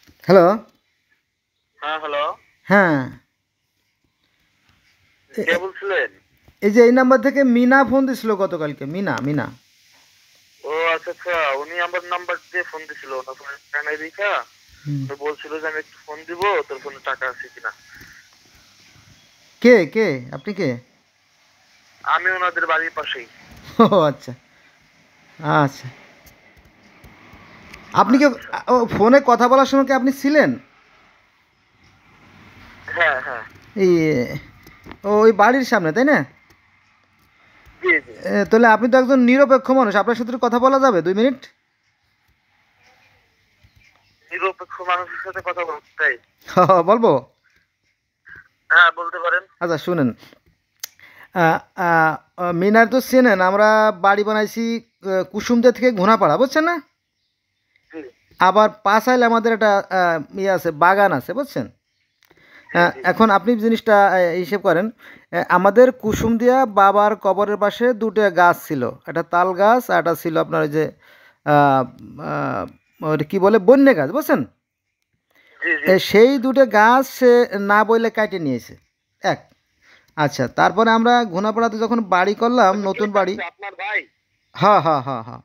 Hello. হ্যাঁ, hello. হ্যাঁ, এ- কে এ- বলছিলেন? এই যে এই নাম্বার থেকে মিনা ফোন দিছিল গতকালকে। মিনা মিনা। ও আচ্ছা আচ্ছা, উনি আমার নাম্বার দিয়ে ফোন দিছিল, ওনার ফোনে টাকা নাই দেখা। হুম। উনি বলছিল যে আমি একটু ফোন দিব, তোর ফোনে টাকা আছে কিনা। কে কে আপনি কে? আমি ওনাদের বাড়ির পাশেই। ও আচ্ছা আচ্ছা। আপনি কি আচ্ছা। ফোনে কথা বলার সময় কি আপনি ছিলেন হ্যাঁ হ্যাঁ। এই ওই বাড়ির সামনে, তাই না? জি জি। তাহলে আপনি তো একজন নিরপেক্ষ মানুষ, আপনার সাথে কথা বলা যাবে 2 মিনিট? নিরপেক্ষ মানুষের সাথে কথা বলতে চাই। বলবো? হ্যাঁ, বলতে পারেন। আচ্ছা শুনেন। আহ, আহ, মিনার তো চেনেন, আমরা বাড়ি বানাইছি কুসুমদের থেকে ঘোনাপাড়া, বুঝছেন না? জি আবার পাশাইলে আমাদের একটা ইয়ে আছে, বাগান আছে, বুঝছেন? জি জি। এখন আপনি জিনিসটা হিসেব করেন। আমাদের কুসুমদিয়া বাবার কবরের পাশে দুটো গাছ ছিল, একটা তাল গাছ আর একটা ছিল আপনার ওই যে আহ, আহ, ওটা কি বলে, বন্যে গাছ, বুঝছেন? জি জি। সেই দুটো গাছ সে না বইলে কাটে নিয়েছে। এক। আচ্ছা, তারপরে আমরা ঘোনাপাড়াতে যখন বাড়ি করলাম, আচ্ছা, কে নতুন বাড়ি। কাটছে? আপনার ভাই? হ্যাঁ হ্যাঁ হ্যাঁ হ্যাঁ।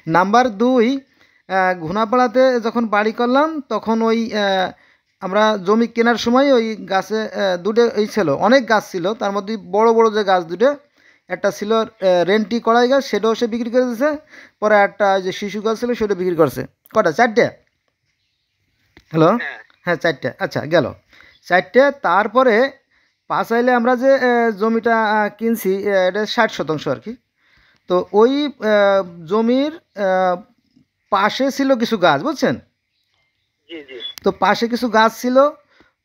নাম্বার 2, ঘোনাপাড়াতে যখন বাড়ি করলাম তখন ওই আমরা জমি কেনার সময় ওই গাছে দুটো এই ছিল, অনেক গাছ ছিল, তার মধ্যে বড় বড় যে গাছ দুটো, একটা ছিল রেন্টি কড়াই গাছ, সেটাও সে বিক্রি করে দিয়েছে। পরে একটা ওই যে শিশু গাছ ছিল, সেটা বিক্রি করছে। কটা? 4টে। হ্যালো। হ্যাঁ। হ্যাঁ, 4টে। আচ্ছা, গেল 4টে। তারপরে পাঁচাইলে আমরা যে জমিটা কিনছি, এটা 60 শতাংশ আর কি। তো ওই আহ, জমির আহ, পাশে ছিল কিছু গাছ, বুঝছেন? জি জি। তো পাশে কিছু গাছ ছিল।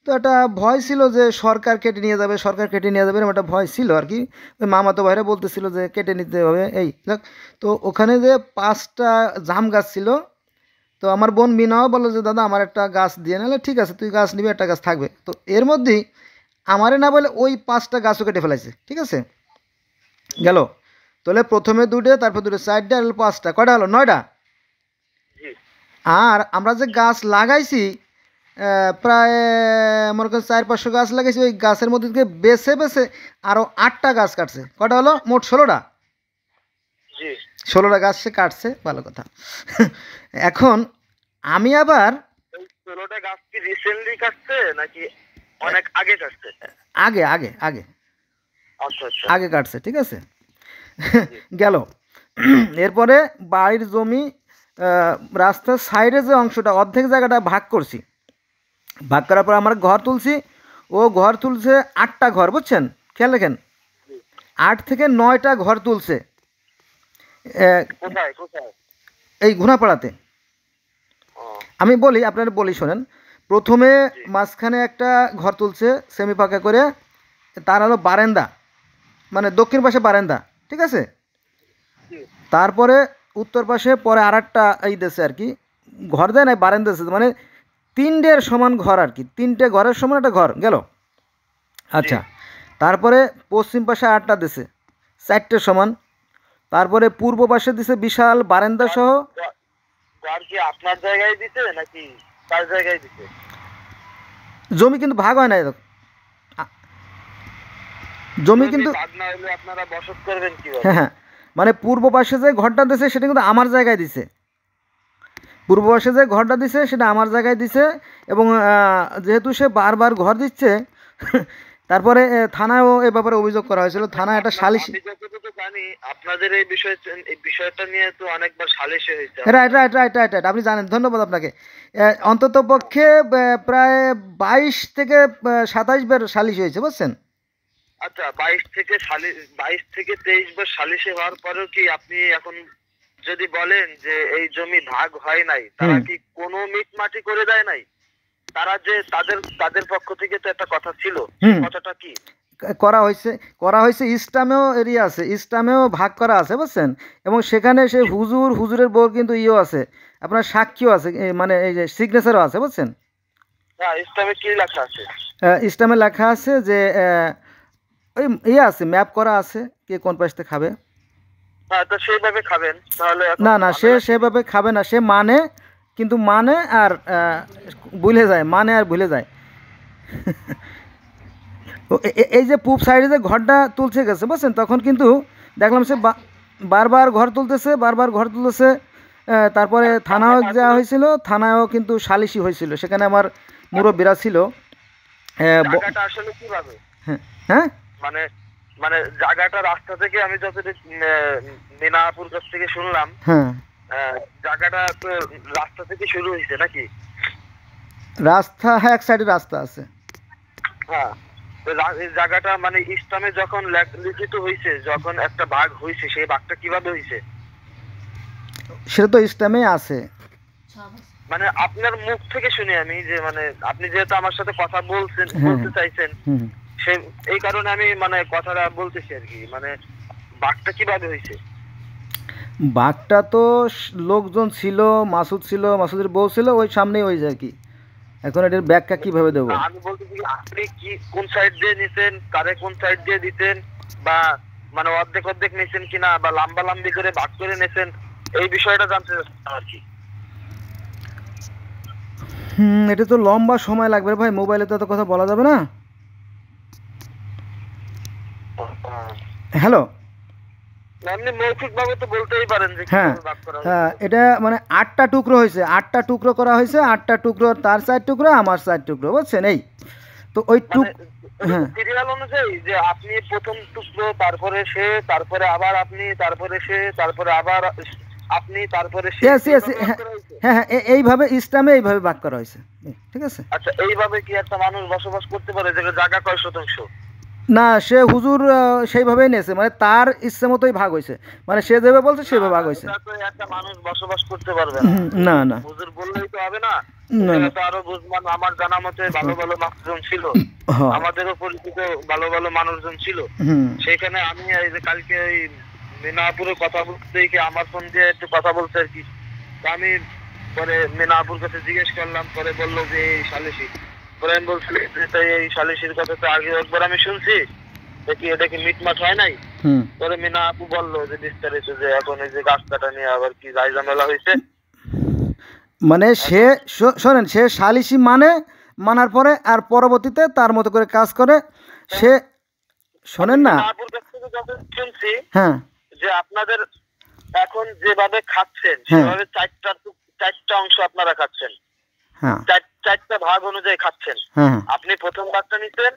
তো একটা ভয় ছিল যে সরকার কেটে নিয়ে যাবে, সরকার কেটে নিয়ে যাবে, এরকম একটা ভয় ছিল আর কি। ওই মামাতো ভাইরা বলতেছিল যে কেটে নিতে হবে, এই দেখ। তো ওখানে যে 5টা জাম গাছ ছিল। তো আমার বোন মিনাও বললো যে দাদা আমার একটা গাছ দিয়ে নিলে, ঠিক আছে তুই গাছ নিবি, একটা গাছ থাকবে। তো এর মধ্যেই আমারে না বলে ওই 5টা গাছও কেটে ফেলাইছে, ঠিক আছে? গেল। তাহলে প্রথমে দুটো, তারপর দুটো, 4টে, আর 5টা, কয়টা হলো? 9টা। জি। আর আমরা যে গাছ লাগাইছি, প্রায় মনে করেন 400-500 গাছ লাগাইছি, ওই গাছের মধ্যে থেকে বেছে বেছে আরও 8টা গাছ কাটছে। কটা হলো? মোট 16টা। জি। 16টা গাছ সে কাটছে, ভালো কথা। এখন আমি আবার এই 16টা গাছ কি রিসেন্টলি কাটছে নাকি অনেক আগে কাটছে? আগে আগে আগে আচ্ছা আচ্ছা। আগে কাটছে, ঠিক আছে? জি গেল। এরপরে বাড়ির জমি, আহ, রাস্তার সাইডে যে অংশটা, অর্ধেক জায়গাটা ভাগ করছি। ভাগ করার পর আমরা ঘর তুলছি। ও ঘর তুলছে 8টা ঘর, বুঝছেন? খেয়াল রাখেন, জি। 8 থেকে 9টা ঘর তুলছে। আহ, কোথায় কোথায়? এই ঘোনাপাড়াতে। ও। আমি বলি, আপনারা বলি শোনেন। প্রথমে জি মাঝখানে একটা ঘর তুলছে সেমি পাকা করে, তার হলো বারান্দা, মানে দক্ষিণ পাশে বারান্দা, ঠিক আছে? জি। তারপরে উত্তর পাশে পরে আর একটা এই দেশে আর কি, ঘর দেয় না, বারান্দা দেশে, মানে 3টের সমান ঘর আর কি, 3টে ঘরের সমান একটা ঘর গেল। জি। আচ্ছা, তারপরে পশ্চিম পাশে 8টা দেশে, 4টে সমান। তারপরে পূর্ব পাশে দিছে বিশাল বারান্দা ঘর সহ। ঘর- ঘর কি আপনার জায়গায় দিছে নাকি তার জায়গায় দিছে? জমি কিন্তু ভাগ হয় না এরকম। আ- জমি জমি কিন্তু, ভাগ না হলে আপনারা বসত করবেন হ্যাঁ কিভাবে? হ্যাঁ, মানে পূর্ব পাশে যে ঘরটা দিছে সেটা কিন্তু আমার জায়গায় দিছে। পূর্ব পাশে যে ঘরটা দিছে সেটা আমার জায়গায় দিছে। এবং যেহেতু সে বারবার ঘর দিচ্ছে, তারপরে থানায়ও এ ব্যাপারে অভিযোগ করা হয়েছিল, আচ্ছা, থানায় একটা আপনার সালিশ। আমি যতটুকু জানি আপনাদের এই বিষয়টা নিয়ে তো অনেকবার সালিশি হয়েছে রাইট আপনার। রাইট রাইট রাইট রাইট, আপনি জানেন, ধন্যবাদ আপনাকে। অন্তত পক্ষে প্রায় 22 থেকে 27 বার সালিশ হয়েছে, বুঝছেন? আচ্ছা, 22 থেকে 23 বার সালিশি হওয়ার পরেও কি আপনি এখন যদি বলেন যে এই জমি ভাগ হয় নাই, তারা হুম কি কোনো মিটমাটি করে দেয় নাই? তারা যে তাদের তাদের পক্ষ থেকে তো একটা কথা ছিল, সেই হুম। কথাটা কি? করা হয়েছে, করা হয়েছে। ইসলামেও এরিয়া আছে, ইসলামেও ভাগ করা আছে, বুঝছেন? এবং সেখানে সে হুজুর, হুজুরের বউ কিন্তু ইয়েও আছে, আপনার সাক্ষীও আছে, মানে এই যে সিগনেচারও আছে, বুঝছেন? হ্যাঁ, ইসলামে কি লেখা আছে? ইসলামে লেখা আছে যে ওই ইয়ে আছে, ম্যাপ করা আছে, কে কোন পাশতে খাবে। হ্যাঁ, তো সেইভাবে খাবেন, তাহলে এখন না না, সে ঝামেলা কি? সেভাবে খাবে না, সে মানে কিন্তু মানে আর ভুলে যায়, মানে আর ভুলে যায়। তো এই যে পূব সাইডে যে ঘরটা তুলছে গেছে বুঝছেন, তখন কিন্তু দেখলাম সে বারবার ঘর তুলতেছে, বারবার ঘর তুলতেছে। তারপরে থানাও যাওয়া হয়েছিল, থানায়ও কিন্তু সালিশি হয়েছিল, সেখানে আমার মুরব্বীরা ছিল। জায়গাটা আসলে কিভাবে? হ্যাঁ হ্যাঁ মানে মানে জায়গাটা রাস্তা থেকে আমি যতটুকু মিনাপুর কাছ থেকে শুনলাম, হ্যাঁ জায়গাটা তো রাস্তা থেকে শুরু হয়েছে নাকি? রাস্তা, হ্যাঁ এক সাইডে রাস্তা আছে। হ্যাঁ, তো এই জায়গাটা মানে ইসলামে যখন লিখিত হয়েছে, যখন একটা ভাগ হয়েছে, সেই ভাগটা কিভাবে হয়েছে? সেটা তো ইসলামে আছে। মানে আপনার মুখ থেকে শুনি আমি, যে মানে আপনি যেহেতু আমার সাথে কথা বলছেন, হ্যাঁ। বলতে চাইছেন, হুম। এই কারণে আমি মানে কথাটা বলতেছি আর কি। মানে ভাগটা কিভাবে হয়েছে? বাঘটা তো লোকজন ছিল, মাসুদ ছিল, মাসুদের বউ ছিল, ওই সামনেই ওই আর কি। এখন এটার ব্যাখ্যা কিভাবে দেবো? না, আমি বলতেছি আপনি কি কোন সাইড দিয়ে নিছেন, কারে কোন সাইড দিয়ে দিতেন, বা মানে অর্ধেক অর্ধেক নিছেন কিনা, বা লম্বা লম্বি করে ভাগ করে নিছেন, এই বিষয়টা জানতে চাচ্ছিলাম আর কি। এটা তো লম্বা সময় লাগবে রে ভাই, মোবাইলে তো এত কথা বলা যাবে না। হ্যালো। আপনি মৌখিক ভাবে তো বলতেই পারেন যে হ্যাঁ কিভাবে ভাগ করা হ্যাঁ, হয়েছে। এটা মানে 8টা টুকরো হয়েছে, 8টা টুকরো করা হয়েছে, 8টা টুকরো, তার 4 টুকরো, আমার 4 টুকরো, বুঝছেন? এই তো ওই হ্যাঁ সিরিয়াল অনুযায়ী যে আপনি প্রথম টুকরো, তারপরে সে, তারপরে আবার আপনি, তারপরে সে, তারপরে আবার আপনি, তারপরে সে, Yes, yes, এইভাবে ভাগ করা হয়েছে? হ্যাঁ হ্যাঁ, এইভাবে ইসলামে এইভাবে ভাগ করা হয়েছে। ঠিক আছে। আচ্ছা, এইভাবে কি একটা মানুষ বসবাস করতে পারে? যে জায়গা কয় শতাংশ? না, সে হুজুর সেইভাবেই নিয়েছে, মানে তার ইচ্ছে মতোই ভাগ হয়েছে, মানে সে যেভাবে বলছে সেভাবে ভাগ হয়েছে। এটা তো একটা মানুষ বসবাস করতে পারবে না। না না হুজুর বললেই তো হবে না। না এখানে না। তো আরো বুঝমান, আমার জানা মতে ভালো ভালো মানুষজন ছিল, হ্যাঁ। আমাদেরও পরিচিত ভালো ভালো মানুষজন ছিল। হুম। সেখানে আমি এই যে কালকে ওই মিনাপুরে কথা বলতে গিয়ে আমার ফোন দিয়ে একটু কথা বলছে আর কি। তো আমি পরে মিনাপুর কাছে জিজ্ঞেস করলাম, পরে বললো যে এই সালিশি। পরে আমি বলছিলাম যে তাই এই সালিশির কথা তো আগে একবার আমি শুনছি, দেখি এটা কি মিটমাট হয় নাই। হুম। পরে মিনা আপু বললো যে বিস্তারিত, যে এখন এই যে গাছ কাটা নিয়ে আবার কি ঝামেলা হয়েছে। মানে সে শোনেন, সে সালিশি মানার পরে আর পরবর্তীতে তার মতো করে কাজ করে সে। শোনেন না। মিনা আপুর কাছ থেকে যখন শুনছি হ্যাঁ যে আপনাদের এখন যেভাবে খাচ্ছেন, হ্যাঁ। সেভাবে চারটা অংশ আপনারা খাচ্ছেন, হ্যাঁ চারটা ভাগ অনুযায়ী খাচ্ছেন। হ্যাঁ আপনি প্রথম ভাগটা নিছেন,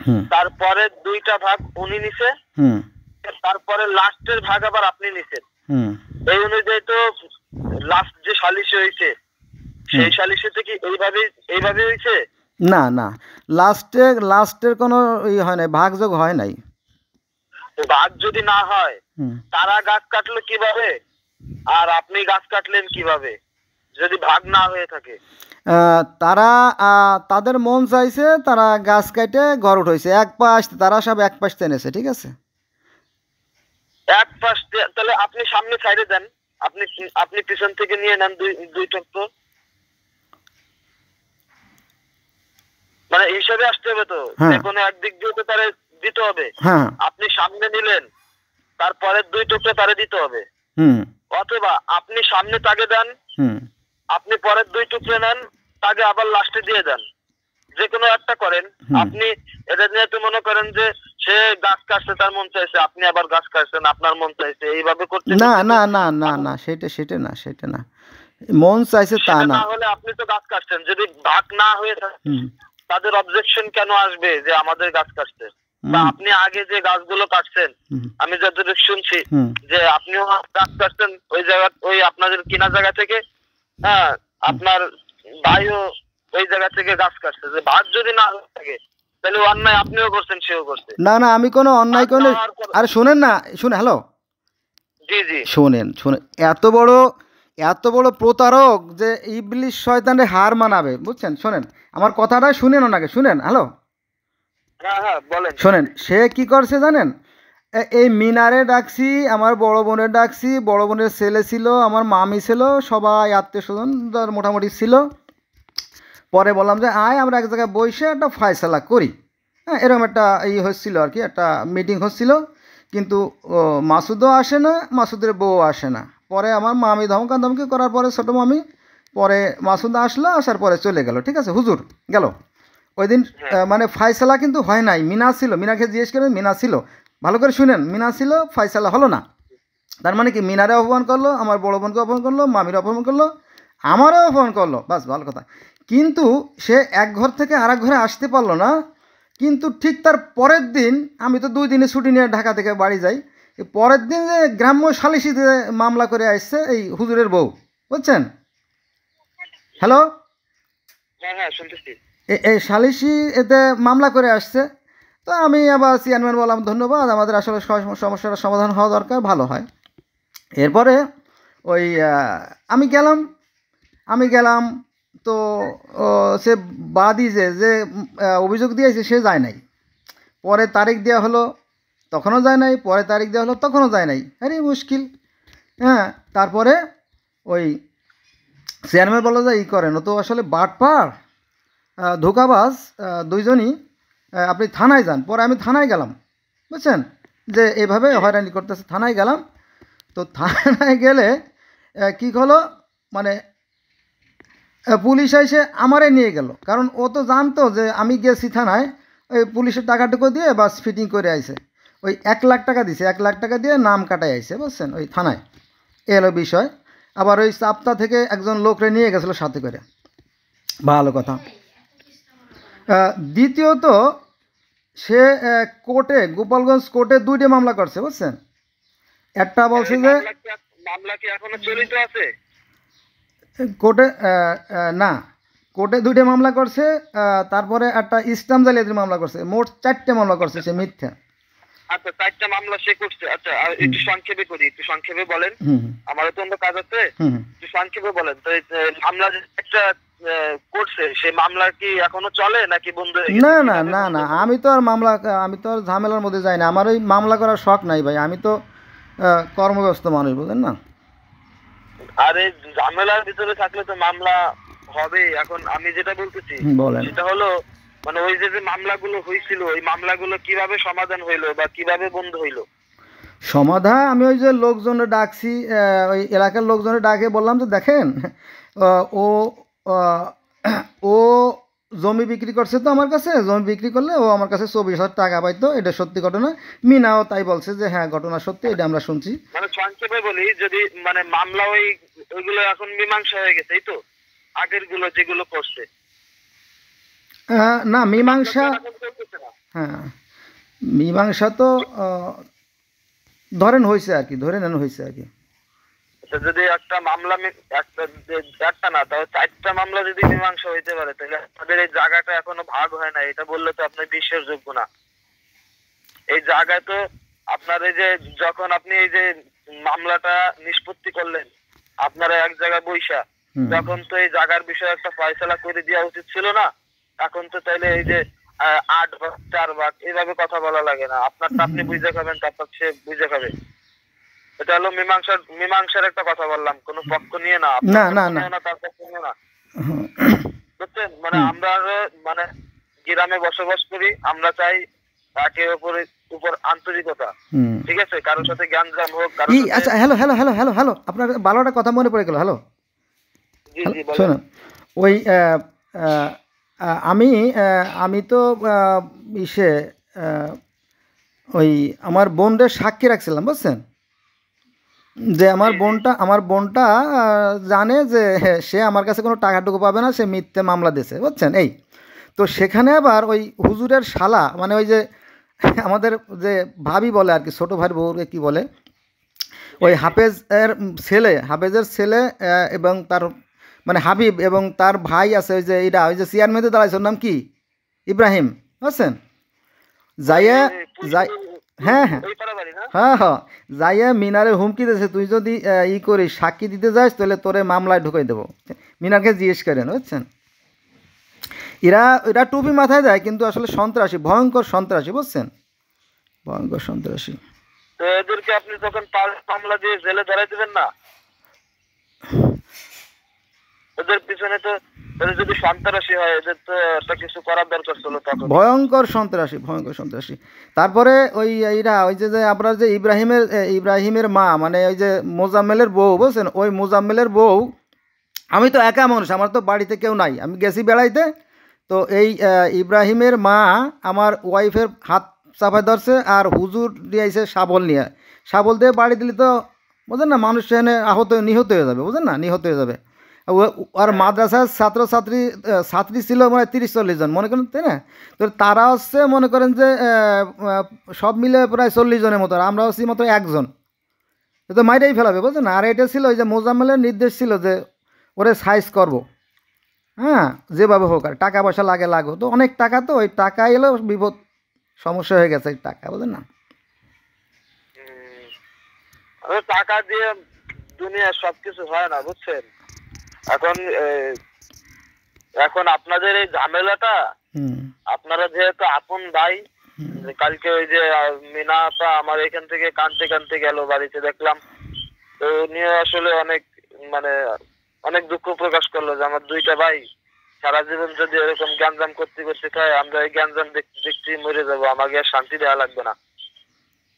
হুম তারপরে 2টা ভাগ উনি নিছে, হুম তারপরে লাস্টের ভাগ আবার আপনি নিছেন। হুম। এই অনুযায়ী তো লাস্ট যে সালিশি হয়েছে, সেই সালিশিতে কি এইভাবে হয়েছে? না না, লাস্টের কোনো হয় নাই, ভাগযোগ হয় নাই। ভাগ যদি না হয়, হুম। তারা গাছ কাটলো কিভাবে আর আপনি গাছ কাটলেন কিভাবে, যদি ভাগ না হয়ে থাকে? তারা তাদের মন চাইছে, তারা গাছ কাটে ঘর উঠাইছে, এক পাশ তারা সব এক পাশ টেনেছে, ঠিক আছে। এক পাশ তাহলে আপনি সামনে সাইডে দেন, আপনি আপনি পিছন থেকে নিয়ে নেন দুই টুকরো। মানে হিসাবে আসতে হবে তো, হ্যাঁ। যে কোনো একদিক দিয়ে তো তারে দিতে হবে। হ্যাঁ। আপনি সামনে নিলেন, তারপরে 2 টুকরো তারে দিতে হবে। হুম অথবা আপনি সামনে তাকে দেন, হুম আপনি পরের 2 টুকরো নেন, তাকে আবার লাস্টে দিয়ে দেন, যে কোনো একটা করেন। আপনি এটা নিয়ে তো মনে করেন যে সে গাছ কাটছে, তার মন চাইছে, আপনি আবার গাছ কাটছেন, আপনার মন চাইছে, এইভাবে করতে না করতে তো না না না না, সেটা না, মন চাইছে তা সেটা না। না হলে আপনি তো গাছ কাটছেন। যদি ভাগ না হয়ে থাকে, হুম তাদের অবজেকশন কেন আসবে যে আমাদের গাছ কাটছে? বা আপনি আগে যে গাছগুলো কাটছেন, হুম আমি যতটুকু শুনছি হুম যে আপনিও গাছ কাটছেন ওই জায়গা, ওই আপনাদের কিনা জায়গা থেকে। হ্যাঁ, আপনার ভাইও ওই জায়গা থেকে গাছ কাটছে। যে ভাগ যদি না হয়ে থাকে, তাহলে অন্যায় আপনিও করছেন, সেও করছে। না না, আমি কোনো অন্যায় ভাগ কোনো। না হওয়ার পর- আরে শোনেন না, হ্যালো, জি জি। শোনেন, এত বড় প্রতারক যে ইবলিশ শয়তানের হার মানাবে, বুঝছেন? শোনেন আমার কথাটা, শুনেন ওনাকে, শুনেন। হ্যালো, হ্যাঁ হ্যাঁ, বলেন। শোনেন, সে কি করছে জানেন? এই মিনারে ডাকছি, আমার বড় বোনের ডাকছি, বড় বোনের ছেলে ছিল, আমার মামি ছিল, সবাই আত্মীয় স্বজন মোটামুটি ছিল। পরে বললাম যে আয় আমরা এক জায়গায় বসে একটা ফয়সালা করি। হ্যাঁ, এরকম একটা হচ্ছিল আর কি, একটা মিটিং হচ্ছিল। কিন্তু মাসুদও আসে না, মাসুদের বউ আসে না। পরে আমার মামি ধমকাধমকি করার পরে ছোটো মামি পরে মাসুদ আসলো, আসার পরে চলে গেল, ঠিক আছে, হুজুর গেল ওই দিন। মানে ফায়সালা কিন্তু হয় নাই, মিনা ছিল, মিনাকে জিজ্ঞেস করেন, মিনা ছিল, ভালো করে শুনেন, মিনা ছিল, ফায়সালা হলো না। তার মানে কি, মিনারে অপমান করলো, আমার বড় বোনকে অপমান করলো, মামির অপমান করলো, আমারও অপমান করলো, বাস ভালো কথা। কিন্তু সে এক ঘর থেকে আর এক ঘরে আসতে পারলো না। কিন্তু ঠিক তার পরের দিন, আমি তো 2 দিনে ছুটি নিয়ে ঢাকা থেকে বাড়ি যাই, এই পরের দিন যে গ্রাম্য সালিসিতে মামলা করে আসছে এই হুজুরের বউ, বুঝছেন? হ্যালো, হ্যাঁ হ্যাঁ শুনতেছি। এই সালিসি এতে মামলা করে আসছে। তো আমি আবার চেয়ারম্যান বললাম, ধন্যবাদ, আমাদের আসলে সমস্যার সমাধান হওয়া দরকার, ভালো হয়। এরপরে ওই আমি গেলাম। তো সে বাদী যে অভিযোগ দিয়েছে সে যায় নাই। পরে তারিখ দেওয়া হলো, তখনও যায় নাই, পরে তারিখ দেওয়া হলো, তখনও যায় নাই। আরে মুশকিল। হ্যাঁ, তারপরে ওই চেয়ারম্যান বললো যে করেন, ও তো আসলে বাটপার, ধোঁকাবাজ, দুইজনই, আপনি থানায় যান। পরে আমি থানায় গেলাম, বুঝছেন, যে এইভাবে হয়রানি করতেছে, থানায় গেলাম। তো থানায় গেলে কী হলো, মানে পুলিশ এসে আমারে নিয়ে গেল, কারণ ও তো জানতো যে আমি গেছি থানায়, ওই পুলিশের টাকাটুকু দিয়ে বাস ফিটিং করে আইছে। ওই 1 লাখ টাকা দিছে, 1 লাখ টাকা দিয়ে নাম কাটাই আইছে, বুঝছেন, ওই থানায়। এ হলো বিষয়। আবার ওই চাপটা থেকে একজন লোকরে নিয়ে গেছিলো সাথে করে, ভালো কথা। দ্বিতীয়ত সে কোর্টে, গোপালগঞ্জ কোর্টে 2টে মামলা করছে, বুঝছেন। একটা বলছে যে মামলা কি এখনো চলিত আছে? কোর্টে না, কোর্টে 2টে মামলা করছে, তারপরে একটা ইসলাম জালিয়াতির মামলা করছে, মোট 4টে মামলা করছে সে মিথ্যা। আচ্ছা, 4টা মামলা সে করছে। আচ্ছা, আর একটু সংক্ষেপে করি, একটু সংক্ষেপে বলেন, আমারও তো অন্য কাজ আছে, একটু সংক্ষেপে বলেন। তো মামলা যে একটা করছে, সেই মামলা কি এখনো চলে নাকি বন্ধ হয়ে গেছে? না না না না, আমি তো আর ঝামেলার মধ্যে যাই না, আমার ওই মামলা করার শখ নাই ভাই, আমি তো কর্মব্যস্ত মানুষ, বুঝলেন না। আরে ঝামেলার ভিতরে থাকলে তো মামলা হবে। এখন আমি যেটা বলতেছি বলেন। সেটা হলো, মানে ওই যে মামলাগুলো হয়েছিল, ওই মামলাগুলো কিভাবে সমাধান হইলো বা কিভাবে বন্ধ হইলো? সমাধান আমি ওই যে লোকজনে ডাকছি, ওই এলাকার লোকজনে ডাকে বললাম যে দেখেন, ও ও জমি বিক্রি করছে, তো আমার কাছে জমি বিক্রি করলে ও আমার কাছে 24,000 টাকা পাইতো, এটা সত্যি ঘটনা। মিনাও তাই বলছে যে হ্যাঁ ঘটনা সত্যি, এটা আমরা শুনছি। মানে সংক্ষেপে বলি, যদি মানে মামলা ওইগুলো এখন মীমাংসা হয়ে গেছে, এই তো আগের গুলো যেগুলো করছে। না মীমাংসা, হ্যাঁ মীমাংসা তো ধরেন হয়েছে আর কি, ধরে নেন হয়েছে আর কি। যদি একটা মামলা একটা না, তাও 4টা মামলা যদি মীমাংসা হইতে পারে, তাহলে আপনাদের এই জায়গাটা এখনো ভাগ হয় না, এটা বললে তো আপনার বিশ্বাসযোগ্য না। এই জায়গায় তো আপনার এই যে যখন আপনি এই যে মামলাটা নিষ্পত্তি করলেন, আপনারা এক জায়গায় বৈশা, তখন তো এই জায়গার বিষয়ে একটা ফয়সালা করে দেওয়া উচিত ছিল না? এখন তো তাইলে এই যে 8 ভাগ 4 ভাগ এইভাবে কথা বলা লাগে না, আপনারটা আপনি বুঝে খাবেন, তারপর সে বুঝে খাবে। এটা হলো মীমাংসার একটা কথা বললাম, কোনো পক্ষ নিয়ে না, না না না, তার পক্ষ নিয়ে না, বুঝছেন? মানে আমরা মানে গ্রামে বসবাস করি, আমরা চাই একে অপরের উপর আন্তরিকতা, ঠিক আছে? কারোর সাথে জ্ঞানজাম হোক, আচ্ছা hello hello hello hello hello, আপনার ভালো একটা কথা মনে পড়ে গেল। হ্যালো, শোনো, ওই আমি তো ইসে ওই আমার বোনদের সাক্ষী রাখছিলাম, বুঝছেন, যে আমার বোনটা জানে যে সে আমার কাছে কোনো টাকাটুকু পাবে না, সে মিথ্যে মামলা দিয়েছে, বুঝছেন। এই তো সেখানে আবার ওই হুজুরের শালা, মানে ওই যে আমাদের যে ভাবি বলে আর কি, ছোটো ভাইয়ের বউকে কী বলে, ওই হাফেজের ছেলে এবং তার মানে হাবিব এবং তার ভাই আছে, ওই যে চেয়ারম্যানে দাঁড়াইছে, ওর নাম কি, ইব্রাহিম, বুঝছেন। হ্যাঁ হ্যাঁ হ্যাঁ হ্যাঁ, যাইয়া মিনারে হুমকি দিয়েছে, তুই যদি করিস, সাক্ষী দিতে যাস, তাহলে তোরে মামলায় ঢুকাই দেবো। মিনারকে জিজ্ঞেস করেন, বুঝছেন। এরা টুপি মাথায় দেয়, কিন্তু আসলে সন্ত্রাসী, ভয়ঙ্কর সন্ত্রাসী, বুঝছেন, ভয়ঙ্কর সন্ত্রাসী। তো এদেরকে আপনি তখন মামলা দিয়ে জেলে ধরাই দেবেন না? এদের পিছনে তো যদি সন্ত্রাসী হয়, এদের তো একটা কিছু করার দরকার ছিল তখন। ভয়ঙ্কর সন্ত্রাসী। তারপরে ওই যে আপনার যে ইব্রাহিমের মা, মানে ওই যে মোজাম্মেলের বউ, বুঝছেন, ওই মোজাম্মেলের বউ আমি তো একা মানুষ, আমার তো বাড়িতে কেউ নাই, আমি গেছি বেড়াইতে। তো এই ইব্রাহিমের মা আমার ওয়াইফের হাত চাপায় ধরছে আর হুজুর দিয়ে আইছে শাবল নিয়ে, শাবল দিয়ে বাড়ি দিলে তো বুঝেন না মানুষ এনে নিহত হয়ে যাবে, বুঝেন না, নিহত হয়ে যাবে। আর হ্যাঁ। মাদ্রাসার ছাত্রছাত্রী ছাত্রী ছিল মানে 30-40 জন মনে করেন, তাই না? তো তারা হচ্ছে মনে করেন যে সব মিলে প্রায় 40 জনের মতো, আর আমরা হচ্ছি মাত্র একজন। এ তো মাইরাই ফেলাবে, বুঝছেন না? আর এটা ছিল ওই যে মোজাম্মেলের নির্দেশ ছিল যে ওরে সাইজ করব, হ্যাঁ, যেভাবে হোক, আর টাকা পয়সা লাগে লাগো, তো অনেক টাকা, তো ওই টাকা এলো বিপদ, সমস্যা হয়ে গেছে এই টাকা, বুঝলেন না? উম, টাকা দিয়ে দুনিয়ার সবকিছু হয় না, বুঝছেন। এখন এখন আপনাদের এই ঝামেলাটা, হুম আপনারা যেহেতু আপন ভাই, হুম। যে কালকে ওই যে মিনাটা আমার এখান থেকে কানতে কানতে গেল বাড়িতে, দেখলাম। তো নিয়ে আসলে অনেক মানে অনেক দুঃখ প্রকাশ করলো যে আমার দুইটা ভাই সারা জীবন যদি এরকম গ্যাঞ্জাম করতে করতে খায়, আমরা এই গ্যাঞ্জাম দেখতে মরে যাবো, আমাকে আর শান্তি দেওয়া লাগবে না।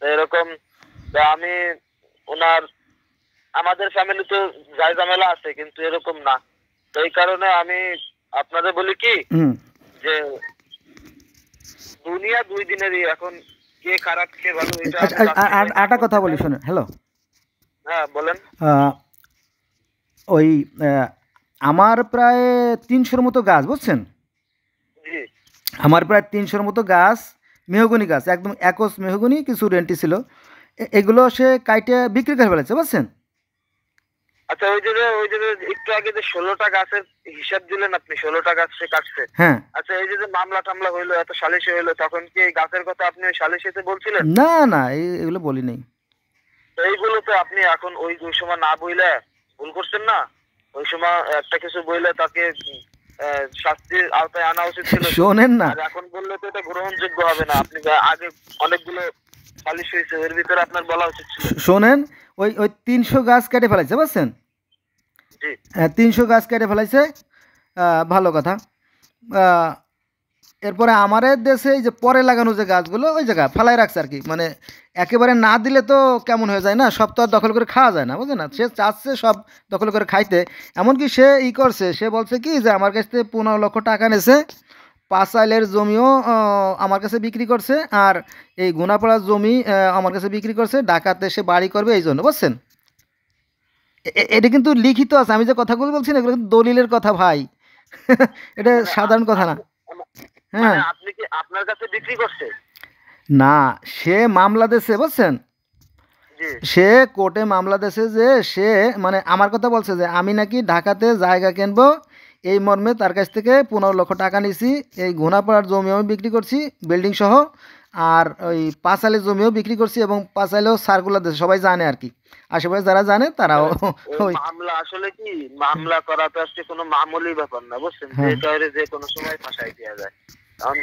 তো এরকম তো আমি ওনার আমাদের ফ্যামিলি তো যাই ঝামেলা আছে, কিন্তু এরকম না। তো এই কারণে আমি আপনাদের বলি কি, হুম। যে দুনিয়া দুই দিনেরই, এখন কে খারাপ কে ভালো এটা আচ্ছা, আমি যাচাই বাছাই একটা কথা করতে বলি, চাই না। শোনেন, হ্যালো। হ্যাঁ, বলেন। ওই আমার প্রায় 300-র মতো গাছ, বুঝছেন? জি। আমার প্রায় 300-র মতো গাছ, মেহগনি গাছ, একদম একস মেহগনি, কিছু রেন্টি ছিল, এগুলো সে কাইটে বিক্রি করে ফেলেছে, বুঝছেন? আচ্ছা, ওই যে একটু আগে যে 16টা গাছের হিসাব দিলেন আপনি, 16টা গাছ সে কাটছে। হ্যাঁ। আচ্ছা, এই যে মামলা টামলা হইলো, এত সালিশি হইলো, তখন কি এই গাছের কথা আপনি ওই সালিশিতে বলছিলেন? না না, এগুলো বলি নাই। তো এইগুলো তো আপনি এখন ওই সময় না বইলে ভুল করছেন না? ওই সময় একটা কিছু বইলে তাকে শাস্তির আওতায় আনা উচিত ছিল। শোনেন না, আর এখন বললে তো এটা গ্রহণযোগ্য হবে না। আপনি আগে অনেকগুলো সালিশ হয়েছে, এর ভিতরে আপনার বলা উচিত ছিল। শোনেন, ওই ওই 300 গাছ কেটে ফেলাইছে, বুঝছেন? জি। 300 গাছ কেটে ফেলাইছে, ভালো কথা। আহ, এরপরে আমাদের দেশে এই যে পরে লাগানো যে গাছগুলো ওই জায়গা ফেলাই রাখছে আর কি, মানে একেবারে না দিলে তো কেমন হয়ে যায় না, সব তো আর দখল করে খাওয়া যায় না, বুঝলেন না? সে চাচ্ছে সব দখল করে খাইতে। এমনকি সে করছে, সে বলছে কি যে আমার কাছ থেকে 15 লক্ষ টাকা নেছে, 5 আইলের জমিও আমার কাছে বিক্রি করছে, আর এই গুনাপাড়ার জমি আমার কাছে বিক্রি করছে, ঢাকাতে সে বাড়ি করবে এই জন্য, বুঝছেন? এটা কিন্তু লিখিত আছে, আমি যে কথাগুলো বলছি না এগুলো কিন্তু দলিলের কথা ভাই। এটা মানে সাধারণ কথা না। মানে হ্যাঁ। আপনি কি আপনার কাছে বিক্রি করছে? না, সে মামলা দিয়েছে, বুঝছেন? জি। সে কোর্টে মামলা দিয়েছে যে সে মানে আমার কথা বলছে যে আমি নাকি ঢাকাতে জায়গা কিনবো, এই মর্মে তার কাছ থেকে 15 লক্ষ টাকা নিছি, এই ঘোনাপাড়ার জমিও আমি বিক্রি করছি বিল্ডিং সহ, আর ওই 5 আইলের জমিও বিক্রি করছি, এবং 5 আইলেও সার্কুলার দিয়েছে, সবাই জানে আর কি, আশেপাশে যারা জানে তারাও। ওই ওই। মামলা আসলে কি, মামলা করা তো আজকে কোনো মামুলি ব্যাপার না, বুঝছেন। হ্যাঁ। যে কাউরে যে কোনো সময় ফাঁসাই দেওয়া যায়। কারণ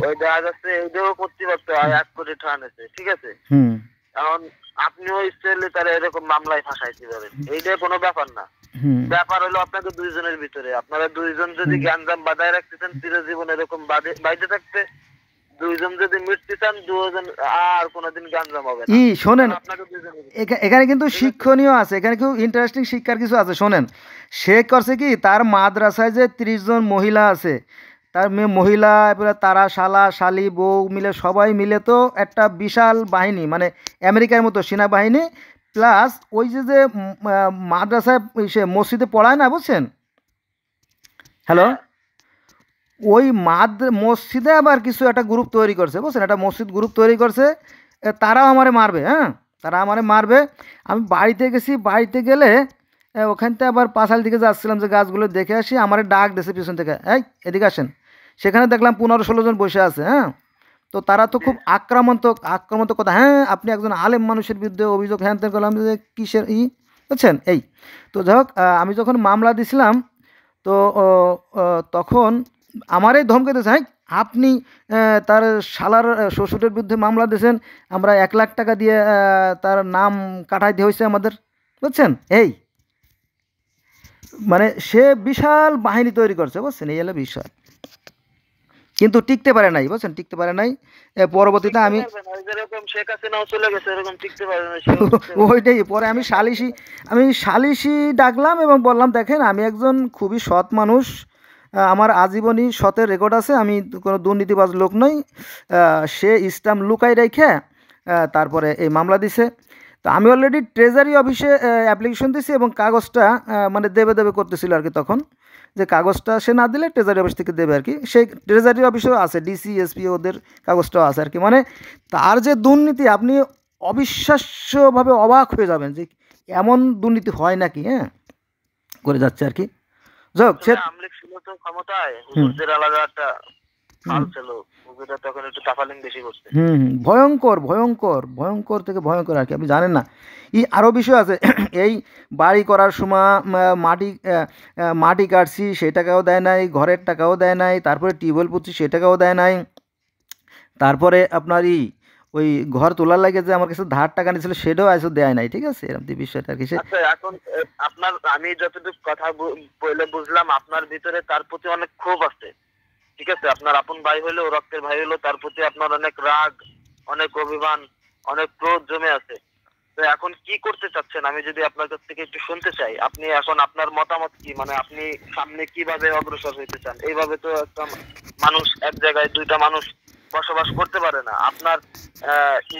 ওই দেখা যাচ্ছে এটাও করতে পারতো, 1 কোটি টাকা নিছে, ঠিক আছে। হুম এখন আপনিও স্টাইলে তারা এরকম মামলায় ফাঁসাইতে পারেন, এইটা কোনো ব্যাপার না। হুম ব্যাপার হলো আপনাদের দুইজনের ভিতরে, আপনারা দুইজন যদি গ্যাঞ্জাম বাঁধায় রাখতেছেন চিরজীবন এরকম বাইরে থাকতে, দুইজন যদি মিটতে চান, দুজন আর কোনোদিন গ্যাঞ্জাম হবে না। শোনেন, কারণ আপনাদের দুইজনের ভিতরে, এখানে কিন্তু ঠিক আছে। শিক্ষণীয় আছে, এখানে খুব ইন্টারেস্টিং শিক্ষার কিছু আছে, শোনেন। সে করছে কি, তার মাদ্রাসায় যে 30 জন মহিলা আছে, তার মেয়ে মহিলা, এরপরে তারা শালা শালি বউ মিলে সবাই মিলে তো একটা বিশাল বাহিনী, মানে আমেরিকার মতো সেনাবাহিনী, প্লাস ওই যে যে মাদ্রাসায় সে মসজিদে পড়ায় না, বুঝছেন? হ্যালো। হ্যাঁ। ওই মসজিদে আবার কিছু একটা গ্রুপ তৈরি করছে, বুঝছেন? একটা মসজিদ গ্রুপ তৈরি করছে, তারাও আমারে মারবে, হ্যাঁ, তারা আমারে মারবে। আমি বাড়িতে গেছি, বাড়িতে গেলে ওখানতে আবার 5 আইল দিকে যাচ্ছিলাম যে গাছগুলো দেখে আসি, আমারে ডাক দিয়েছে পিছন থেকে, এই এদিকে আসেন। সেখানে দেখলাম 15-16 জন বসে আছে, হ্যাঁ। তো তারা তো খুব আক্রামক আক্রামক কথা, হ্যাঁ আপনি একজন আলেম মানুষের বিরুদ্ধে অভিযোগ, হ্যাঁ ত্যান করলাম যে কিসের বুঝছেন এই। তো যাই হোক, আমি যখন মামলা দিছিলাম, তো তখন আমারই ধমকে দিয়েছে, হ্যাঁ আপনি তার শালার শ্বশুরের বিরুদ্ধে মামলা দিয়েছেন, আমরা 1 লাখ টাকা দিয়ে তার নাম কাটাই দিয়ে হয়েছে আমাদের, বুঝছেন এই। মানে সে বিশাল বাহিনী তৈরি করছে, বুঝছেন, এই হলো বিষয়। কিন্তু টিকতে পারে নাই, বুঝছেন, টিকতে পারে নাই। পরবর্তীতে টিকতে আমি পারবে না, ওই যেরকম শেখ হাসিনাও চলে গেছে এরকম টিকতে পারবে না, সেও টিকতে পারবে না। ওইটাই, পরে আমি সালিশি ডাকলাম এবং বললাম দেখেন আমি একজন খুবই সৎ মানুষ, আমার আজীবনই সতের রেকর্ড আছে, আমি কোনো দুর্নীতিবাজ লোক নই। সে ইসলাম লুকাই রেখে তারপরে এই মামলা দিছে। তো আমি অলরেডি ট্রেজারি অফিসে অ্যাপ্লিকেশন দিছি এবং কাগজটা মানে দেবে দেবে করতেছিল আর কি তখন, যে কাগজটা সে না দিলে ট্রেজারি অফিস থেকে দেবে আর কি। সেই ট্রেজারি অফিসেও আছে, ডিসি এসপি ওদের কাগজটাও আছে আর কি। মানে তার যে দুর্নীতি আপনি অবিশ্বাস্যভাবে অবাক হয়ে যাবেন যে এমন দুর্নীতি হয় নাকি, হ্যাঁ, করে যাচ্ছে আর কি। যাক সে আসলে আমলিক ছিল তো ক্ষমতায়, হুজুরদের আলাদা একটা হাল ছিল, হুজুররা তখন একটু তাফালিং বেশি করছে। ভয়ঙ্কর ভয়ঙ্কর ভয়ঙ্কর থেকে ভয়ঙ্কর আর কি, আপনি জানেন না। আরও বিষয় আছে এই বাড়ি করার সময় মাটি কাটছি সেই টাকাও দেয় নাই, ঘরের টাকাও দেয় নাই, তারপরে টিউবওয়েল পুঁতছি সেই টাকাও দেয় নাই, তারপরে আপনার ওই ঘর তোলার লাগে যে আমার কাছে ধার টাকা নিয়েছিল সেটাও আজও দেয় নাই, ঠিক আছে, এরকম বিষয়টা আর কি। সে আচ্ছা, এখন আপনার, আমি যতটুকু কথা বলে বুঝলাম আপনার ভিতরে তার প্রতি অনেক ক্ষোভ আছে, ঠিক আছে? আপনার আপন ভাই হলেও, রক্তের ভাই হলেও তার প্রতি আপনার অনেক রাগ, অনেক অভিমান, অনেক ক্রোধ জমে আছে। তো এখন কি করতে চাচ্ছেন আমি যদি আপনার কাছ থেকে একটু শুনতে চাই, আপনি এখন আপনার মতামত কি, মানে আপনি সামনে কিভাবে অগ্রসর হইতে চান? এইভাবে তো একটা মানুষ, এক জায়গায় দুইটা মানুষ বসবাস করতে পারে না। আপনার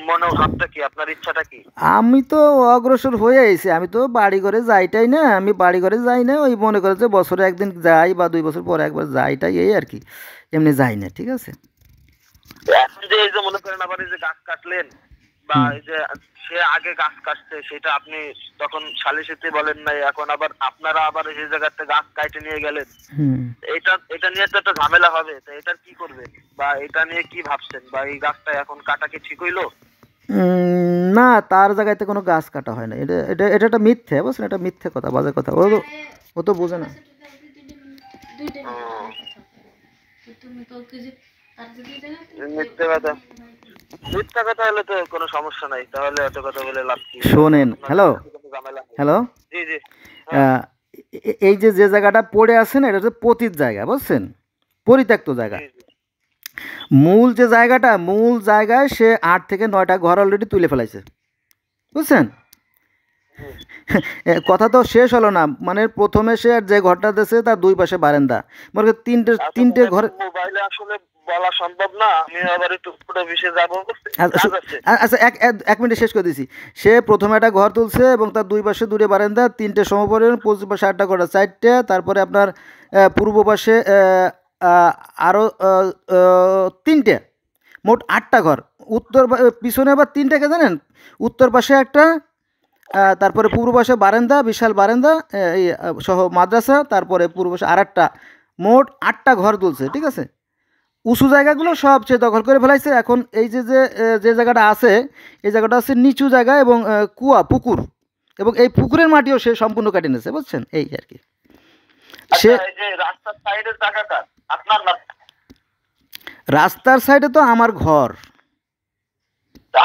মনোভাবটা কি, আপনার ইচ্ছাটা কি? আমি তো অগ্রসর হয়ে আইছি, আমি তো বাড়ি ঘরে যাইটাই না, আমি বাড়ি ঘরে যাই না, ওই মনে করে যে বছরে একদিন যাই বা 2 বছর পরে একবার যাইটাই, এই আর কি, এমনি যাই না, ঠিক আছে। এখন যে এই যে মনে করেন আবার এই যে গাছ কাটলেন, বা এই যে সে আগে গাছ কাটছে সেটা আপনি তখন সালিসিতে বলেন নাই, এখন আবার আপনারা আবার সেই জায়গাতে গাছ কাটে নিয়ে গেলেন, এটা নিয়ে তো একটা ঝামেলা হবে। তো এটার কি করবেন, বা এটা নিয়ে কি ভাবছেন, বা এই গাছটা এখন কাটা কি ঠিক হইলো? না, তার জায়গাতে কোনো গাছ কাটা হয় না, এটা এটা এটা একটা মিথ্যে, বুঝছেন, এটা মিথ্যে কথা, বাজে কথা, ও তো বোঝে না। মিথ্যে কথা, মিথ্যা কথা হলে তো কোনো সমস্যা নাই, তাহলে এত কথা বলে লাভ কি? শোনেন, হ্যালো ঝামেলা নেই। হ্যালো, জি জি। এই যে যে জায়গাটা পড়ে আছেন এটা হচ্ছে পতিত জায়গা, বুঝছেন, পরিত্যক্ত জায়গা। মূল জায়গায় সে 8 থেকে 9টা ঘর অলরেডি তুলে ফেলাইছে, বুঝছেন। কথা তো শেষ হলো না, মানে প্রথমে সে যে ঘরটা দিয়েছে তার 2 পাশে বারান্দা, মানে তিনটে ঘরে। মোবাইলে আসলে বলা সম্ভব না, আমি আবার একটু পুরো বিষয়ে যাবো। আচ্ছা, এক মিনিট শেষ করে দিছি। সে প্রথমে একটা ঘর তুলছে এবং তার 2 পাশে 2টে বারান্দা, 3টে সমপরিমাণ, পশ্চিম পাশে 8টা ঘর, 4টে, তারপরে আপনার পূর্ব পাশে আরও 3টে, মোট 8টা ঘর। পিছনে আবার 3টাকে জানেন, উত্তর পাশে একটা, তারপরে পূর্ব পাশে বারান্দা, বিশাল বারান্দা এই সহ মাদ্রাসা, তারপরে পূর্ব পাশে আরেকটা, মোট 8টা ঘর তুলছে, ঠিক আছে। উঁচু জায়গাগুলো সব সে দখল করে ফেলাইছে। এখন এই যে জায়গাটা আছে, এই জায়গাটা আছে নিচু জায়গা এবং পুকুর, এবং এই পুকুরের মাটিও সে সম্পূর্ণ কেটে নিয়েছে, বুঝছেন, এই আর কি। সে রাস্তার সাইডের জায়গাটা আপনার না? রাস্তার সাইডে তো আমার ঘর।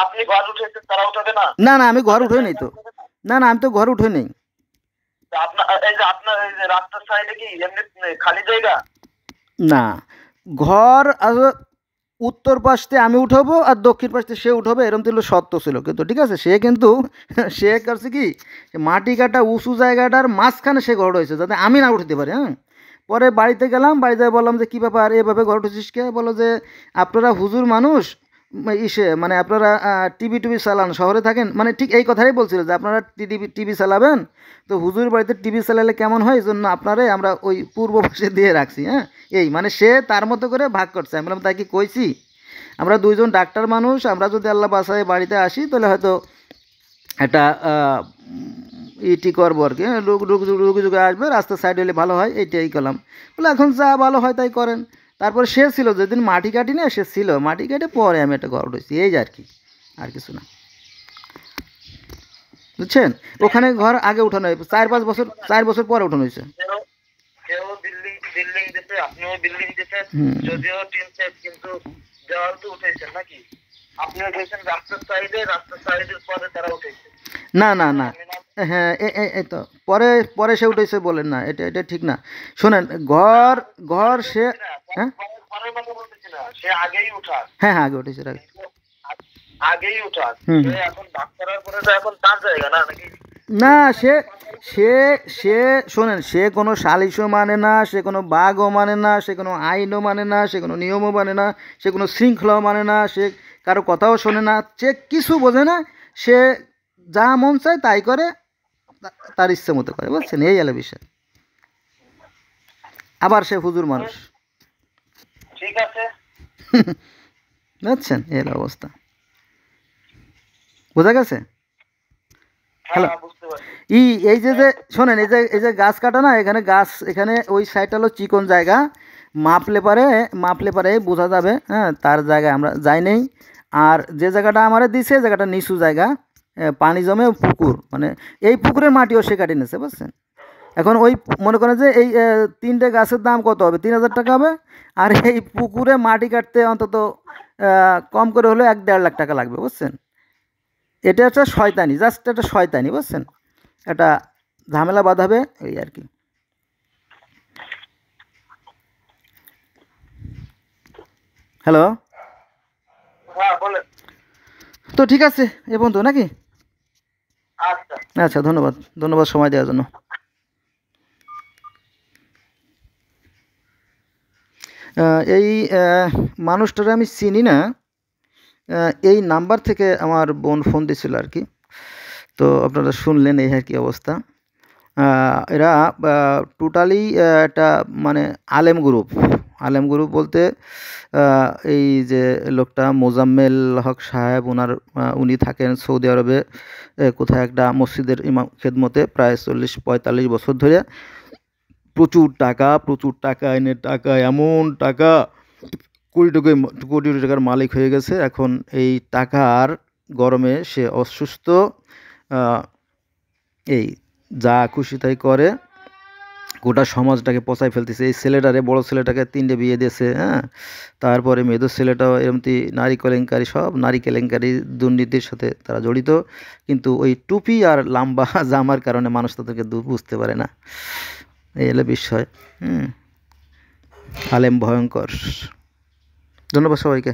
আপনি ঘর উঠেছেন, তারা উঠাবে না? না, আমি ঘর উঠে নেই তো, না, আমি তো ঘর উঠে নেই। আপনার এই যে রাস্তার সাইডে কি এমনি খালি জায়গা? না, ঘর উত্তর পাশে আমি উঠাবো আর দক্ষিণ পাশে সে উঠাবে, এরকম তো সত্য ছিল, কিন্তু ঠিক আছে, সে করছে কি, মাটি কাটা উঁচু জায়গাটার মাঝখানে সে ঘর হয়েছে যাতে আমি না উঠতে পারি। হ্যাঁ, পরে বাড়িতে গেলাম, বাড়িতে বললাম যে কী ব্যাপার, এভাবে ঘর উঠেছিস কে? বলো যে আপনারা হুজুর মানুষ, মানে আপনারা টিভি চালান, শহরে থাকেন, মানে ঠিক এই কথাই বলছিল যে আপনারা টিভি চালাবেন, তো হুজুর বাড়িতে টিভি চালালে কেমন হয়, এই জন্য আপনারাই আমরা ওই পূর্ব পাশে দিয়ে রাখছি। হ্যাঁ, এই মানে সে তার মতো করে ভাগ করছে। আমি বললাম তাই কি কইছি, আমরা 2জন ডাক্তার মানুষ, আমরা যদি আল্লাহ বাসায় বাড়িতে আসি তাহলে হয়তো একটা ইটি করবো আর কি, রুগী যুগে আসবে, রাস্তার সাইড হলে ভালো হয়, এইটাই করলাম। বলে এখন যা ভালো হয় তাই করেন। তারপরে সে ছিল, যেদিন মাটি কাটি না, সে ছিল, মাটি কেটে পরে আমি একটা ঘর উঠেছি, এই যে আর কি, আর কিছু না, বুঝছেন। ওখানে ঘর আগে উঠানো হয়েছে 4-5 বছর পরে উঠানো হয়েছে। কেউ বিল্ডিং দিতে, আপনিও বিল্ডিং দিতে, যদিও টিন সেট, কিন্তু দেওয়াল তো উঠেছেন নাকি? আপনিও গেছেন রাস্তার সাইডের পরে তারা উঠেছে। না, হ্যাঁ, এই তো পরে সে উঠেছে বলেন না, এটা ঠিক না। শোনেন, ঘর সে, হ্যাঁ, সে আগেই উঠা, হ্যাঁ হ্যাঁ আগে উঠেছে আগে। আগেই উঠা। হুম সে এখন ভাগ করার পরে তো এখন তার জায়গা না নাকি? না সে সে সে শোনেন, সে কোনো সালিশও মানে না, সে কোনো বাঘও মানে না, সে কোনো আইনও মানে না, সে কোনো নিয়মও মানে না, সে কোনো শৃঙ্খলাও মানে না, সে কারো কথাও শোনে না, সে কিছু বোঝে না, সে যা মন চায় তাই করে, তার ইচ্ছে মতো করে, বুঝছেন, এই হলো বিষয়। আবার সে হুজুর মানুষ। ঠিক আছে। বুঝছেন, এই হলো অবস্থা। বোঝা গেছে? হ্যালো, হ্যাঁ বুঝতে পারছি। এই যে শোনেন, এই যে গাছ কাটা না, এখানে গাছ, এখানে ওই সাইডটা হলো চিকন জায়গা, মাপলে পারে বোঝা যাবে, হ্যাঁ, তার জায়গায় আমরা যাই নেই। আর যে জায়গাটা আমারে দিছে, জায়গাটা নিচু জায়গা, পানি জমে পুকুর, মানে এই পুকুরের মাটিও সে কাটি নিছে, বুঝছেন। এখন ওই মনে করেন যে এই 3টে গাছের দাম কত হবে, 3,000 টাকা হবে। আর এই পুকুরে মাটি কাটতে অন্তত কম করে হলে 1-1.5 লাখ টাকা লাগবে, বুঝছেন। এটা একটা শয়তানি, জাস্ট একটা শয়তানি, বুঝছেন, একটা ঝামেলা বাঁধাবে এই আর কি। হ্যালো, হ্যাঁ বলেন। তো ঠিক আছে এ পর্যন্ত নাকি? আচ্ছা। আচ্ছা, ধন্যবাদ, ধন্যবাদ সময় দেওয়ার জন্য। এই মানুষটারে আমি চিনি না, এই নাম্বার থেকে আমার বোন ফোন দিছিল আর কি। তো আপনারা শুনলেন এই আর কি অবস্থা। এরা টোটালি একটা মানে আলেম গ্রুপ বলতে এই যে লোকটা মোজাম্মেল হক সাহেব, উনি থাকেন সৌদি আরবে, কোথায় একটা মসজিদের ইমাম খেদমতে প্রায় 40-45 বছর ধরে। প্রচুর টাকা এনে, টাকা এমন টাকা, কোটি টাকার মালিক হয়ে গেছে। এখন এই টাকার গরমে সে অসুস্থ, আহ, এই যা খুশি তাই করে, গোটা সমাজটাকে পচাই ফেলতেছে। এই ছেলেটারে, বড় ছেলেটাকে 3টে বিয়ে দিয়েছে, হ্যাঁ, তারপরে মেয়েদের ছেলেটাও এমনি নারী কেলেঙ্কারি, সব নারী কেলেঙ্কারি দুর্নীতির সাথে তারা জড়িত। কিন্তু ওই টুপি আর লাম্বা জামার কারণে মানুষ তাদেরকে বুঝতে পারে না, এই হলো বিষয়। আলেম ভয়ঙ্কর। ধন্যবাদ সবাইকে।